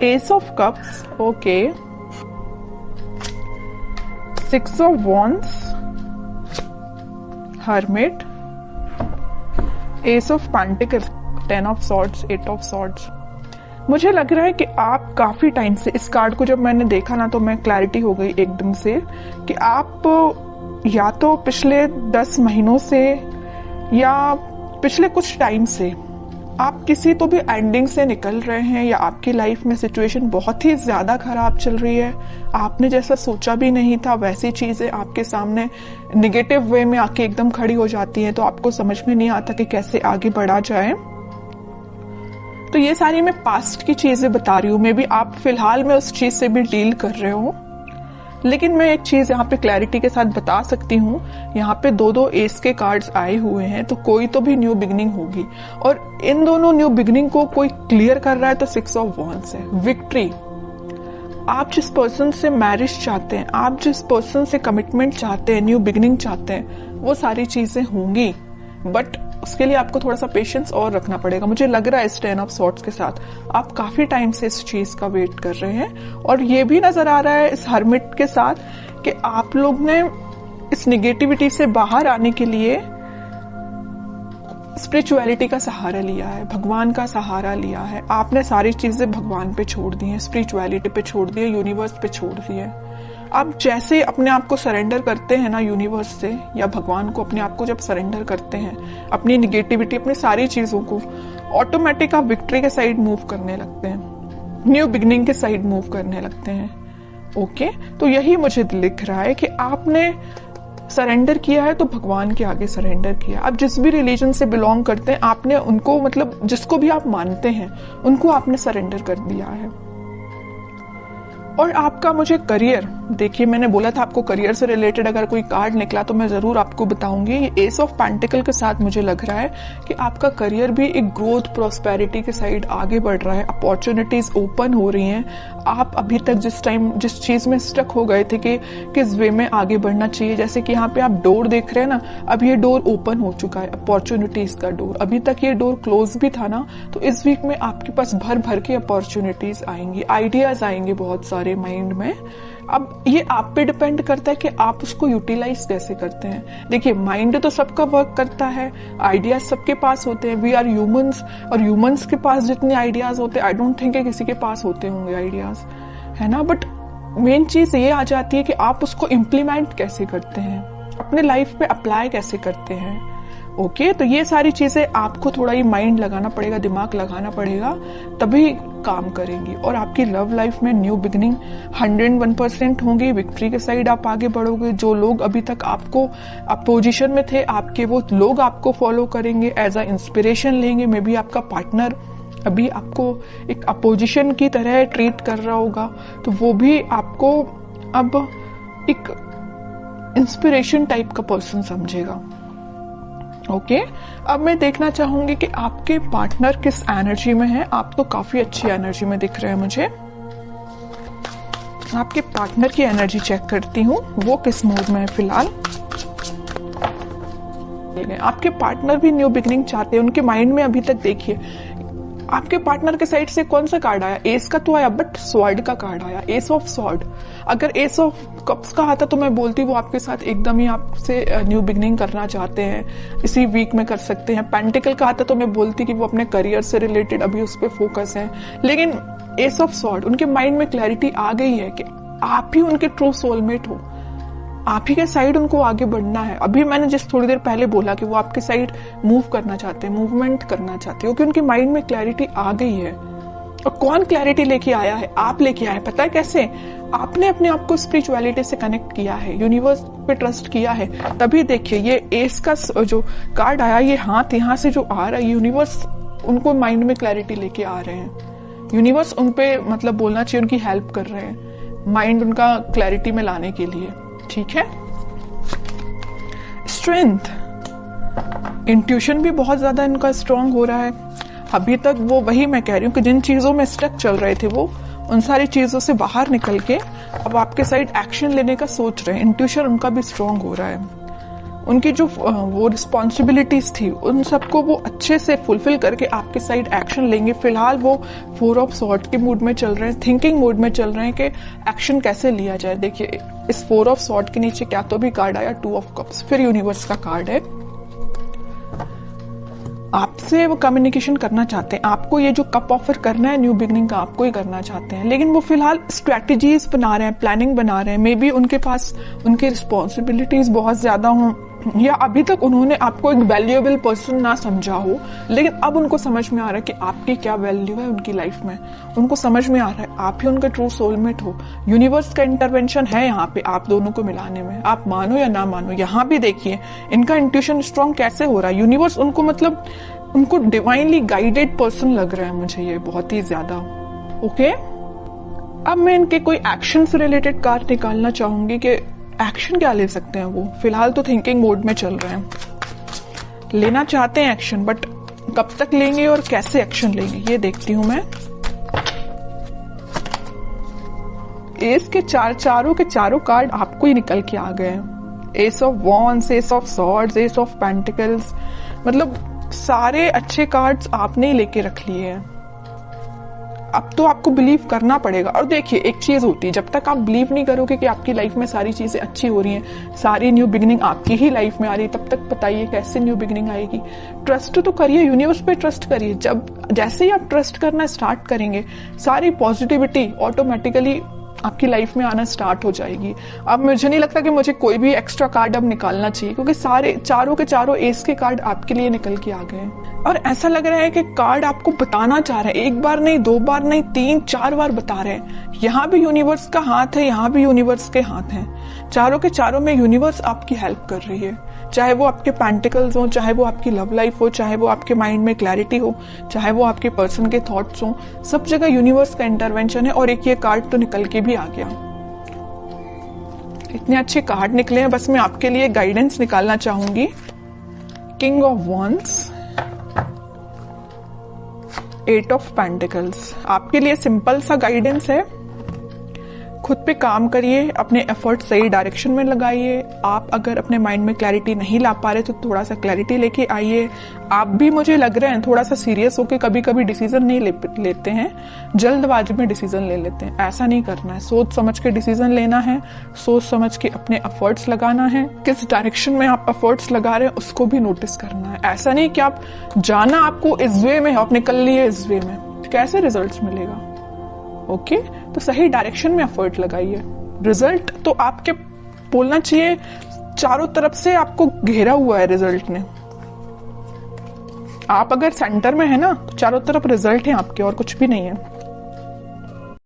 S of cups, okay, 6 of wands, hermit, S of pentacles, 10 of swords, 8 of swords. मुझे लग रहा है कि आप काफी टाइम से, इस कार्ड को जब मैंने देखा ना तो मैं क्लैरिटी हो गई एकदम से कि आप या तो पिछले 10 महीनों से या पिछले कुछ टाइम से आप किसी तो भी एंडिंग से निकल रहे हैं, या आपकी लाइफ में सिचुएशन बहुत ही ज्यादा खराब चल रही है। आपने जैसा सोचा भी नहीं था वैसी चीजें आपके सामने निगेटिव वे में आके एकदम खड़ी हो जाती हैं, तो आपको समझ में नहीं आता कि कैसे आगे बढ़ा जाए। तो ये सारी मैं पास्ट की चीजें बता रही हूँ, मे बी आप फिलहाल में उस चीज से भी डील कर रहे हो, लेकिन मैं एक चीज यहाँ पे क्लैरिटी के साथ बता सकती हूँ। यहाँ पे 2 एस के कार्ड्स आए हुए हैं, तो कोई तो भी न्यू बिगनिंग होगी, और इन दोनों न्यू बिगनिंग को कोई क्लियर कर रहा है तो 6 ऑफ वॉन्ड्स है, विक्ट्री। आप जिस पर्सन से मैरिज चाहते हैं, आप जिस पर्सन से कमिटमेंट चाहते हैं, न्यू बिगनिंग चाहते हैं, वो सारी चीजें होंगी, बट उसके लिए आपको थोड़ा सा पेशेंस और रखना पड़ेगा। मुझे लग रहा है इस 10 ऑफ सॉर्ड्स के साथ आप काफी टाइम से इस चीज का वेट कर रहे हैं, और ये भी नजर आ रहा है इस हर्मिट के साथ कि आप लोग ने इस निगेटिविटी से बाहर आने के लिए स्पिरिचुअलिटी का सहारा लिया है, भगवान का सहारा लिया है। आपने सारी चीजें भगवान पे छोड़ दी हैं, स्पिरिचुअलिटी पे छोड़ दी है, यूनिवर्स पे छोड़ दी है। आप जैसे अपने आप को सरेंडर करते हैं ना यूनिवर्स से या भगवान को, अपने आप को जब सरेंडर करते हैं, अपनी निगेटिविटी, अपनी सारी चीजों को, ऑटोमेटिक आप विक्ट्री के साइड मूव करने लगते हैं, न्यू बिगनिंग के साइड मूव करने लगते हैं। ओके, तो यही मुझे लिख रहा है कि आपने सरेंडर किया है तो भगवान के आगे सरेंडर किया। आप जिस भी रिलीजन से बिलोंग करते हैं, आपने उनको, मतलब जिसको भी आप मानते हैं, उनको आपने सरेंडर कर दिया है। और आपका मुझे करियर, देखिए मैंने बोला था आपको करियर से रिलेटेड अगर कोई कार्ड निकला तो मैं जरूर आपको बताऊंगी। ये एस ऑफ पेंटिकल के साथ मुझे लग रहा है कि आपका करियर भी एक ग्रोथ, प्रॉस्पेरिटी के साइड आगे बढ़ रहा है, अपॉर्चुनिटीज ओपन हो रही हैं। आप अभी तक जिस चीज में स्टक हो गए थे कि किस वे में आगे बढ़ना चाहिए, जैसे कि यहाँ पे आप डोर देख रहे हैं ना, अब ये डोर ओपन हो चुका है, अपॉर्चुनिटीज का डोर। अभी तक ये डोर क्लोज भी था ना, तो इस वीक में आपके पास भर भर के अपॉर्चुनिटीज आएंगी, आइडियाज आएंगे बहुत सारे माइंड में। अब ये आप पे डिपेंड करता है कि आप उसको यूटिलाइज कैसे करते हैं। देखिए माइंड तो सबका वर्क करता है, आइडियाज सबके पास होते हैं, वी आर ह्यूमंस, और ह्यूमंस के पास जितने आइडियाज होते हैं, आई डोंट थिंक किसी के पास होते होंगे आइडियाज, है ना। बट मेन चीज ये आ जाती है कि आप उसको इम्प्लीमेंट कैसे करते हैं, अपने लाइफ पे अप्लाई कैसे करते हैं। ओके, तो ये सारी चीजें आपको थोड़ा ही माइंड लगाना पड़ेगा, दिमाग लगाना पड़ेगा, तभी काम करेंगी। और आपकी लव लाइफ में न्यू बिगनिंग 101% होंगी, विक्ट्री के साइड आप आगे बढ़ोगे। जो लोग अभी तक आपको अपोजिशन में थे, आपके वो लोग आपको फॉलो करेंगे, एज अ इंस्पिरेशन लेंगे। मे बी आपका पार्टनर अभी आपको एक अपोजिशन की तरह ट्रीट कर रहा होगा, तो वो भी आपको अब एक इंस्पिरेशन टाइप का पर्सन समझेगा। ओके, अब मैं देखना चाहूंगी कि आपके पार्टनर किस एनर्जी में है। आप तो काफी अच्छी एनर्जी में दिख रहे हैं मुझे। आपके पार्टनर की एनर्जी चेक करती हूँ, वो किस मूड में है फिलहाल। आपके पार्टनर भी न्यू बिगनिंग चाहते हैं, उनके माइंड में अभी तक देखिए आपके पार्टनर के साइड से कौन सा कार्ड आया, एस का तो आया, बट स्वॉर्ड का कार्ड आया, एस ऑफ स्वॉर्ड। अगर एस ऑफ कप्स का आता तो मैं बोलती वो आपके साथ एकदम ही आपसे न्यू बिगनिंग करना चाहते हैं, इसी वीक में कर सकते हैं। पेंटिकल का आता तो मैं बोलती कि वो अपने करियर से रिलेटेड अभी उस पर फोकस है। लेकिन एस ऑफ स्वॉर्ड, उनके माइंड में क्लैरिटी आ गई है कि आप ही उनके ट्रू सोलमेट हो, आप ही के साइड उनको आगे बढ़ना है। अभी मैंने जिस थोड़ी देर पहले बोला कि वो आपके साइड मूव करना चाहते हैं, मूवमेंट करना चाहते हैं, क्योंकि उनके माइंड में क्लैरिटी आ गई है। और कौन क्लैरिटी लेके आया है? आप लेके आए। पता है कैसे? आपने अपने आप को स्पिरिचुअलिटी से कनेक्ट किया है, यूनिवर्स पे ट्रस्ट किया है। तभी देखिए ये एस का जो कार्ड आया, ये हाथ यहाँ से जो आ रहा है, यूनिवर्स उनको माइंड में क्लैरिटी लेके आ रहे हैं। यूनिवर्स उन पे मतलब बोलना चाहिए उनकी हेल्प कर रहे हैं, माइंड उनका क्लैरिटी में लाने के लिए। ठीक है। स्ट्रेंथ, इंट्यूशन भी बहुत ज्यादा इनका स्ट्रांग हो रहा है। अभी तक वो, वही मैं कह रही हूँ कि जिन चीजों में स्टक चल रहे थे वो उन सारी चीजों से बाहर निकल के अब आपके साइड एक्शन लेने का सोच रहे हैं। इंट्यूशन उनका भी स्ट्रांग हो रहा है। उनकी जो वो रिस्पॉन्सिबिलिटीज थी उन सबको वो अच्छे से फुलफिल करके आपके साइड एक्शन लेंगे। फिलहाल वो 4 ऑफ सॉर्ड के मूड में चल रहे हैं, थिंकिंग मूड में चल रहे हैं कि एक्शन कैसे लिया जाए। देखिए इस 4 ऑफ सॉर्ड के नीचे क्या तो भी कार्ड आया 2 ऑफ कप्स, फिर यूनिवर्स का कार्ड है। आपसे वो कम्युनिकेशन करना चाहते हैं, आपको ये जो कप ऑफर करना है न्यू बिगनिंग का आपको ही करना चाहते हैं, लेकिन वो फिलहाल स्ट्रैटेजीज बना रहे हैं, प्लानिंग बना रहे हैं। मे बी उनके पास उनकी रिस्पॉन्सिबिलिटीज बहुत ज्यादा हों, या अभी तक उन्होंने आपको एक वैल्यूएबल पर्सन ना समझा हो, लेकिन अब उनको समझ में आ रहा है कि आपकी क्या वैल्यू है उनकी लाइफ में। उनको समझ में आ रहा है आप ही उनका ट्रू सोलमेट हो। यूनिवर्स का इंटरवेंशन है यहाँ पे आप दोनों को मिलाने में, आप मानो या ना मानो। यहाँ भी देखिए इनका इंट्यूशन स्ट्रांग कैसे हो रहा है। यूनिवर्स उनको मतलब उनको डिवाइनली गाइडेड पर्सन लग रहा है मुझे ये बहुत ही ज्यादा। ओके, अब मैं इनके कोई एक्शन से रिलेटेड कार्ड निकालना चाहूंगी कि एक्शन क्या ले सकते हैं वो। फिलहाल तो थिंकिंग मोड में चल रहे हैं, लेना चाहते हैं एक्शन, बट कब तक लेंगे और कैसे एक्शन लेंगे ये देखती हूं मैं। एस के चारों के चारों कार्ड आपको ही निकल के आ गए हैं। S of wands, S of swords, S of pentacles, मतलब सारे अच्छे कार्ड्स आपने ही लेके रख लिए हैं। अब तो आपको बिलीव करना पड़ेगा। और देखिए एक चीज होती है, जब तक आप बिलीव नहीं करोगे कि आपकी लाइफ में सारी चीजें अच्छी हो रही हैं, सारी न्यू बिगिनिंग आपकी ही लाइफ में आ रही है, तब तक बताइए कैसे न्यू बिगिनिंग आएगी। ट्रस्ट तो करिए, यूनिवर्स पे ट्रस्ट करिए। जब जैसे ही आप ट्रस्ट करना स्टार्ट करेंगे सारी पॉजिटिविटी ऑटोमेटिकली आपकी लाइफ में आना स्टार्ट हो जाएगी। अब मुझे नहीं लगता कि मुझे कोई भी एक्स्ट्रा कार्ड अब निकालना चाहिए, क्योंकि सारे चारों के चारों एस के कार्ड आपके लिए निकल के आ गए हैं। और ऐसा लग रहा है कि कार्ड आपको बताना चाह रहे हैं, एक बार नहीं, 2 बार नहीं, 3-4 बार बता रहे हैं। यहाँ भी यूनिवर्स का हाथ है, यहाँ भी यूनिवर्स के हाथ हैं। चारों के चारों में यूनिवर्स आपकी हेल्प कर रही है, चाहे वो आपके पेंटिकल्स हो, चाहे वो आपकी लव लाइफ हो, चाहे वो आपके माइंड में क्लैरिटी हो, चाहे वो आपके पर्सन के थॉट्स हो, सब जगह यूनिवर्स का इंटरवेंशन है। और एक ये कार्ड तो निकल के भी आ गया। इतने अच्छे कार्ड निकले हैं, बस मैं आपके लिए गाइडेंस निकालना चाहूंगी। King of wands, 8 of pentacles, आपके लिए सिंपल सा गाइडेंस है। खुद पे काम करिए, अपने एफर्ट सही डायरेक्शन में लगाइए। आप अगर अपने माइंड में क्लैरिटी नहीं ला पा रहे तो थोड़ा सा क्लैरिटी लेके आइए। आप भी मुझे लग रहे हैं थोड़ा सा सीरियस होके कभी कभी डिसीजन नहीं लेते हैं, जल्दबाजी में डिसीजन ले लेते हैं। ऐसा नहीं करना है, सोच समझ के डिसीजन लेना है, सोच समझ के अपने एफर्ट्स लगाना है। किस डायरेक्शन में आप एफर्ट्स लगा रहे हैं उसको भी नोटिस करना है। ऐसा नहीं कि आप जाना आपको इस वे में, आप निकल लिए इस वे में, कैसे रिजल्ट मिलेगा। ओके, तो सही डायरेक्शन में एफर्ट लगाइए। रिजल्ट तो आपके बोलना चाहिए चारों तरफ से आपको घेरा हुआ है रिजल्ट ने। आप अगर सेंटर में है ना तो चारों तरफ रिजल्ट है आपके, और कुछ भी नहीं है।